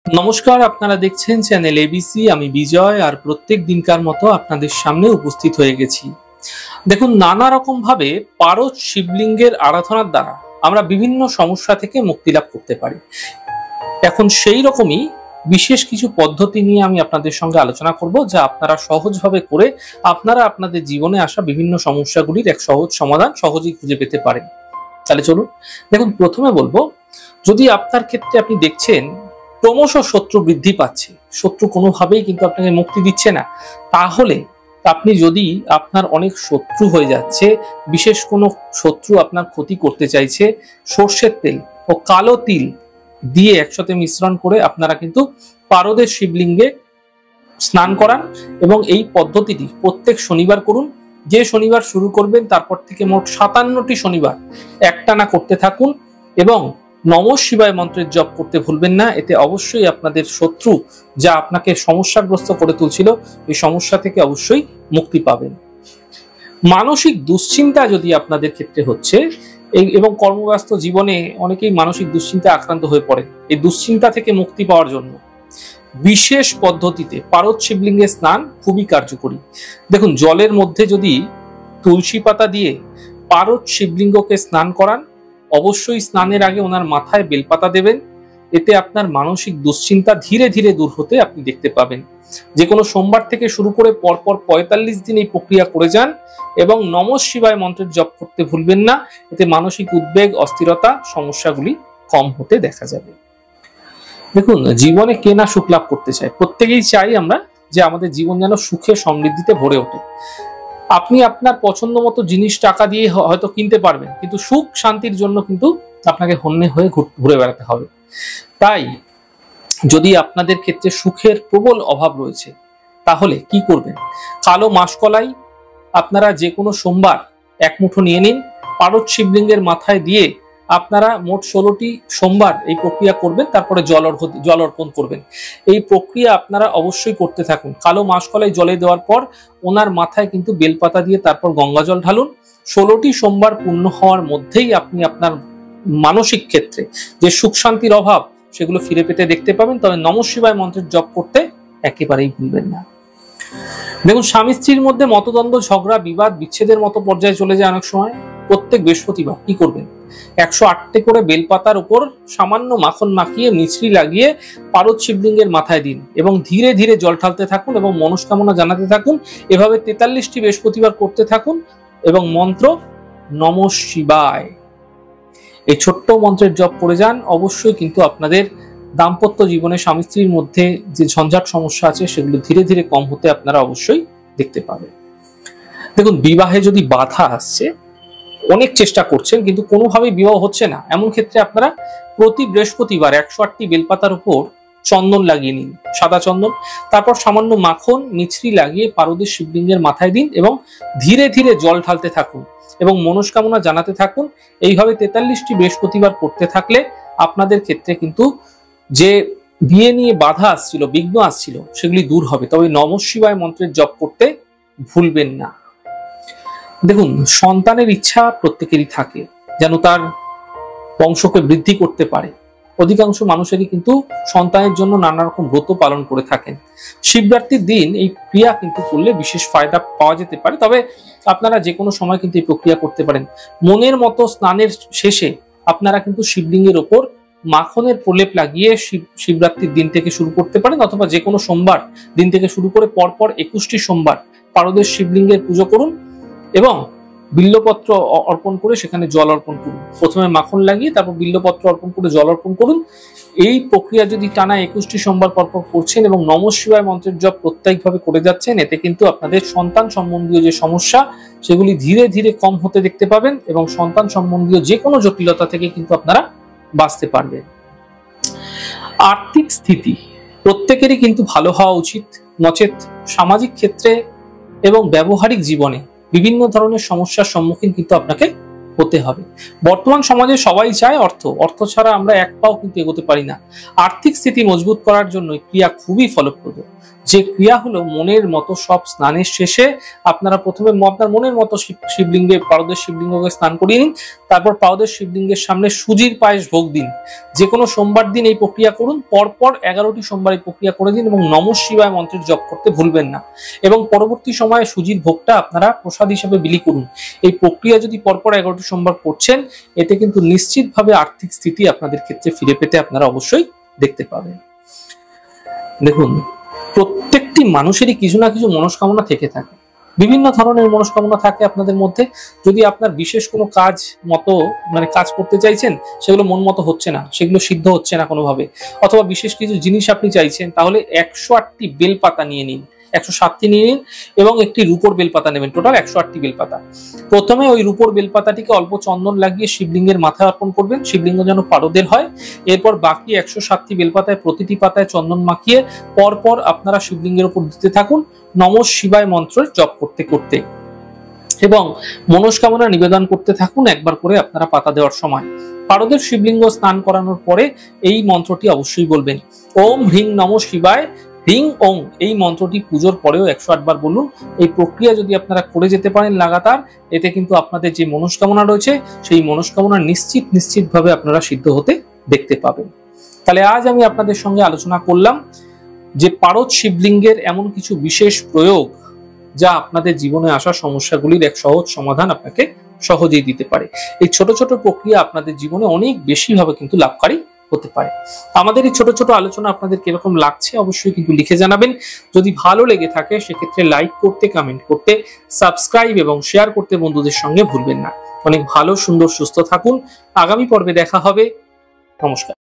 নমস্কার, আপনারা দেখছেন চ্যানেল এবিসি। আমি বিজয়, আর প্রত্যেক দিনকার মতো আপনাদের সামনে উপস্থিত হয়ে গেছি। দেখুন, নানা রকম ভাবে পারদ শিবলিঙ্গের আরাধনার দ্বারা আমরা বিভিন্ন সমস্যা থেকে মুক্তি লাভ করতে পারি। এখন সেই রকমই বিশেষ কিছু পদ্ধতি নিয়ে আমি আপনাদের সঙ্গে আলোচনা করব, যা আপনারা সহজভাবে করে আপনারা আপনাদের জীবনে আসা বিভিন্ন সমস্যাগুলির এক সহজ সমাধান সহজেই খুঁজে পেতে পারেন। তাহলে চলুন। দেখুন, প্রথমে বলবো, যদি আপনার ক্ষেত্রে আপনি দেখছেন ক্রমশ শত্রু বৃদ্ধি পাচ্ছে, শত্রু কোনোভাবেই কিন্তু আপনাকে মুক্তি দিচ্ছে না, তাহলে আপনি যদি আপনার অনেক শত্রু হয়ে যাচ্ছে, বিশেষ কোনো শত্রু আপনার ক্ষতি করতে চাইছে, সর্ষের তেল ও কালো তিল দিয়ে একসাথে মিশ্রণ করে আপনারা কিন্তু পারদের শিবলিঙ্গে স্নান করান এবং এই পদ্ধতিটি প্রত্যেক শনিবার করুন। যে শনিবার শুরু করবেন তারপর থেকে মোট 57টি শনিবার একটানা করতে থাকুন এবং নমঃ শিবায় মন্ত্রের জপ করতে ভুলবেন না। এতে অবশ্যই আপনাদের শত্রু যা আপনাকে সমস্যাগ্রস্ত করে তুলছিল, এই সমস্যা থেকে অবশ্যই মুক্তি পাবেন। মানসিক দুশ্চিন্তা যদি আপনাদের ক্ষেত্রে হচ্ছে এবং কর্মব্যস্ত জীবনে অনেকেই মানসিক দুশ্চিন্তা আক্রান্ত হয়ে পড়ে, এই দুশ্চিন্তা থেকে মুক্তি পাওয়ার জন্য বিশেষ পদ্ধতিতে পারদ শিবলিঙ্গে স্নান খুবই কার্যকরী। দেখুন, জলের মধ্যে যদি তুলসী পাতা দিয়ে পারদ শিবলিঙ্গকে স্নান করান, অবশ্যই স্নানের আগে ওনার মাথায় বেলপাতা দেবেন। এতে আপনার মানসিক দুশ্চিন্তা ধীরে ধীরে দূর হতে আপনি দেখতে পাবেন। যে কোনো সোমবার থেকে শুরু করে পরপর 45 দিন এই প্রক্রিয়া করে যান এবং নমঃ শিবায় মন্ত্রের জপ করতে ভুলবেন না। এতে মানসিক উদ্বেগ, অস্থিরতা, সমস্যাগুলি কম হতে দেখা যাবে। দেখুন, জীবনে কে না সুখ লাভ করতে চায়? প্রত্যেকেই চাই আমরা যে আমাদের জীবন যেন সুখে সমৃদ্ধিতে ভরে ওঠে। আপনি আপনার পছন্দ মতো জিনিস টাকা দিয়ে হয়তো কিনতে পারবেন, কিন্তু সুখ শান্তির জন্য কিন্তু আপনাকে হন্যে হয়ে ঘুরে বেড়াতে হবে। তাই যদি আপনাদের ক্ষেত্রে সুখের প্রবল অভাব রয়েছে, তাহলে কি করবেন? কালো মাসকলাই আপনারা যে কোনো সোমবার এক মুঠো নিয়ে নিন, পারদ শিবলিঙ্গের মাথায় দিয়ে আপনারা মোট 16টি সোমবার এই প্রক্রিয়া করবেন, তারপরে জল অর্পণ করবেন। এই প্রক্রিয়া আপনারা অবশ্যই করতে থাকুন। কালো মাসকলাই জলে দেওয়ার পর ওনার মাথায় কিন্তু বেলপাতা দিয়ে তারপর গঙ্গা জল ঢালুন। 16টি সোমবার পূর্ণ হওয়ার মধ্যেই আপনি আপনার মানসিক ক্ষেত্রে যে সুখ শান্তির অভাব সেগুলো ফিরে পেতে দেখতে পাবেন। তবে নমঃ শিবায় মন্ত্রের জপ করতে একেবারেই ভুলবেন না। দেখুন, স্বামী স্ত্রীর মধ্যে মতদ্বন্দ্ব, ঝগড়া, বিবাদ, বিচ্ছেদের মতো পর্যায়ে চলে যায় অনেক সময়। প্রত্যেক বৃহস্পতিবার কি করবেন? 108টি করে বেলপাতার উপর সামান্য মাখন মাখিয়ে মিছরি লাগিয়ে পারদ শিবলিঙ্গের মাথায় দিন এবং ধীরে ধীরে জল ঢালতে থাকুন এবং মনস্কামনা জানাতে থাকুন। এভাবে 43টি বৃহস্পতিবার করতে থাকুন এবং মন্ত্র নমঃ শিবায় এই ছোট্ট মন্ত্রের জপ করে যান। অবশ্যই কিন্তু আপনাদের দাম্পত্য জীবনে স্বামী স্ত্রীর মধ্যে যে ঝঞ্ঝাট সমস্যা আছে সেগুলো ধীরে ধীরে কম হতে আপনারা অবশ্যই দেখতে পাবেন। দেখুন, বিবাহে যদি বাধা আসছে, অনেক চেষ্টা করছেন কিন্তু কোনোভাবেই বিবাহ হচ্ছে না, এমন ক্ষেত্রে আপনারা প্রতি বৃহস্পতিবার 108টি বেলপাতার উপর চন্দন লাগিয়ে নিন, সাদা চন্দন। তারপর সামান্য মাখন মিছরি লাগিয়ে পারদের শিবলিঙ্গের মাথায় দিন এবং ধীরে ধীরে জল ঢালতে থাকুন এবং মনস্কামনা জানাতে থাকুন। এইভাবে 43টি বৃহস্পতিবার করতে থাকলে আপনাদের ক্ষেত্রে কিন্তু যে বিয়ে নিয়ে বাধা আসছিল, বিঘ্ন আসছিল, সেগুলি দূর হবে। তবে নমঃ শিবায় মন্ত্রের জপ করতে ভুলবেন না। দেখুন, সন্তানের ইচ্ছা প্রত্যেকেরই থাকে, যেন তার বংশকে বৃদ্ধি করতে পারে। অধিকাংশ মানুষেরই কিন্তু সন্তানের জন্য নানা রকম ব্রত পালন করে থাকেন। শিবরাত্রির দিন এই ক্রিয়া কিন্তু করলে বিশেষ ফায়দা পাওয়া যেতে পারে। তবে আপনারা যে কোনো সময় কিন্তু এই প্রক্রিয়া করতে পারেন। মনের মতো স্নানের শেষে আপনারা কিন্তু শিবলিঙ্গের ওপর মাখনের প্রলেপ লাগিয়ে শিবরাত্রির দিন থেকে শুরু করতে পারেন, অথবা যে কোনো সোমবার দিন থেকে শুরু করে পরপর 21টি সোমবার পারদের শিবলিঙ্গের পুজো করুন এবং বিল্লপত্র অর্পণ করে সেখানে জল অর্পণ করুন। প্রথমে মাখন লাগিয়ে তারপর বিল্লপত্র অর্পণ করে জল অর্পণ করুন। এই প্রক্রিয়া যদি টানা 21টি সোমবার পরপর করছেন এবং নমঃ শিবায় মন্ত্রের জপ প্রত্যেকভাবে করে যাচ্ছেন, এতে কিন্তু আপনাদের সন্তান সম্বন্ধীয় যে সমস্যা সেগুলি ধীরে ধীরে কম হতে দেখতে পাবেন এবং সন্তান সম্বন্ধীয় যে কোনো জটিলতা থেকে কিন্তু আপনারা বাঁচতে পারবেন। আর্থিক স্থিতি প্রত্যেকেরই কিন্তু ভালো হওয়া উচিত, নচেত সামাজিক ক্ষেত্রে এবং ব্যবহারিক জীবনে বিভিন্ন ধরনের সমস্যার সম্মুখীন কিন্তু আপনাকে হতে হবে। বর্তমান সমাজে সবাই চায় অর্থ ছাড়া আমরা এক পাও কিন্তু এগোতে পারি না। আর্থিক স্থিতি মজবুত করার জন্য ক্রিয়া খুবই ফলপ্রদ। যে ক্রিয়া হলো মনের মতো সব স্নানের শেষে আপনারা প্রথমে আপনার মনের মতো শিবলিঙ্গে, পারদের শিবলিঙ্গকে স্নান করিয়ে নিন। তারপর পারদের শিবলিঙ্গের সামনে সুজির পায়েস ভোগ দিন। যে কোনো সোমবার দিন এই প্রক্রিয়া করুন। পরপর 11টি সোমবার এই প্রক্রিয়া করে দিন এবং নমঃ শিবায় মন্ত্রের জপ করতে ভুলবেন না। এবং পরবর্তী সময়ে সুজির ভোগটা আপনারা প্রসাদ হিসেবে বিলি করুন। এই প্রক্রিয়া যদি পরপর 11টি সোমবার করছেন, এতে কিন্তু নিশ্চিতভাবে আর্থিক স্থিতি আপনাদের ক্ষেত্রে ফিরে পেতে আপনারা অবশ্যই দেখতে পাবেন। দেখুন, প্রত্যেকটি মানুষেরই কিছু না কিছু মনস্কামনা থেকে থাকে। বিভিন্ন ধরনের মনস্কামনা থাকে আপনাদের মধ্যে। যদি আপনার বিশেষ কোনো কাজ মতো কাজ করতে চাইছেন, সেগুলো মন মতো হচ্ছে না, সেগুলো সিদ্ধ হচ্ছে না কোনোভাবে, অথবা বিশেষ কিছু জিনিস আপনি চাইছেন, তাহলে 108টি বেলপাতা নিয়ে নিন, 107টি নিয়ে নিন এবং একটি রূপোর বেলপাতা নেবেন। টোটাল 108টি বেলপাতা। প্রথমে ওই রূপোর বেলপাতাটিকে অল্প চন্দন লাগিয়ে শিবলিঙ্গের মাথায় অর্পণ করবেন, শিবলিঙ্গ যেন পারদের হয়। এরপর বাকি 107টি বেলপাতায় প্রতিটি পাতায় চন্দন মাখিয়ে পরপর আপনারা শিবলিঙ্গের উপর দিতে থাকুন নমঃ শিবায় মন্ত্র জপ করতে করতে, এবং মনস্কামনা নিবেদন করতে থাকুন একবার করে আপনারা পাতা দেওয়ার সময়। পারদের শিবলিঙ্গ স্নান করানোর পরে এই মন্ত্রটি অবশ্যই বলবেন, ওম হ্রিং নমঃ শিবায় হ্রিং ওং। এই মন্ত্রটি পুজোর পরেও 108 বার বলুন। এই প্রক্রিয়া যদি আপনারা করে যেতে পারেন লাগাতার, এতে কিন্তু আপনাদের যে মনস্কামনা রয়েছে সেই মনস্কামনা নিশ্চিতভাবে আপনারা সিদ্ধ হতে দেখতে পাবেন। তাহলে আজ আমি আপনাদের সঙ্গে আলোচনা করলাম যে পারদ শিবলিঙ্গের এমন কিছু বিশেষ প্রয়োগ যা আপনাদের জীবনে আসা সমস্যাগুলির এক সহজ সমাধান আপনাকে সহজেই দিতে পারে। এই ছোট ছোট প্রক্রিয়া আপনাদের জীবনে অনেক বেশি ভাবে কিন্তু লাভকারী হতে পারে। আমাদের এই ছোট ছোট আলোচনা আপনাদের কিরকম লাগছে অবশ্যই কিন্তু লিখে জানাবেন। যদি ভালো লেগে থাকে সেক্ষেত্রে লাইক করতে, কমেন্ট করতে, সাবস্ক্রাইব এবং শেয়ার করতে বন্ধুদের সঙ্গে ভুলবেন না। অনেক ভালো, সুন্দর, সুস্থ থাকুন। আগামী পর্বে দেখা হবে। নমস্কার।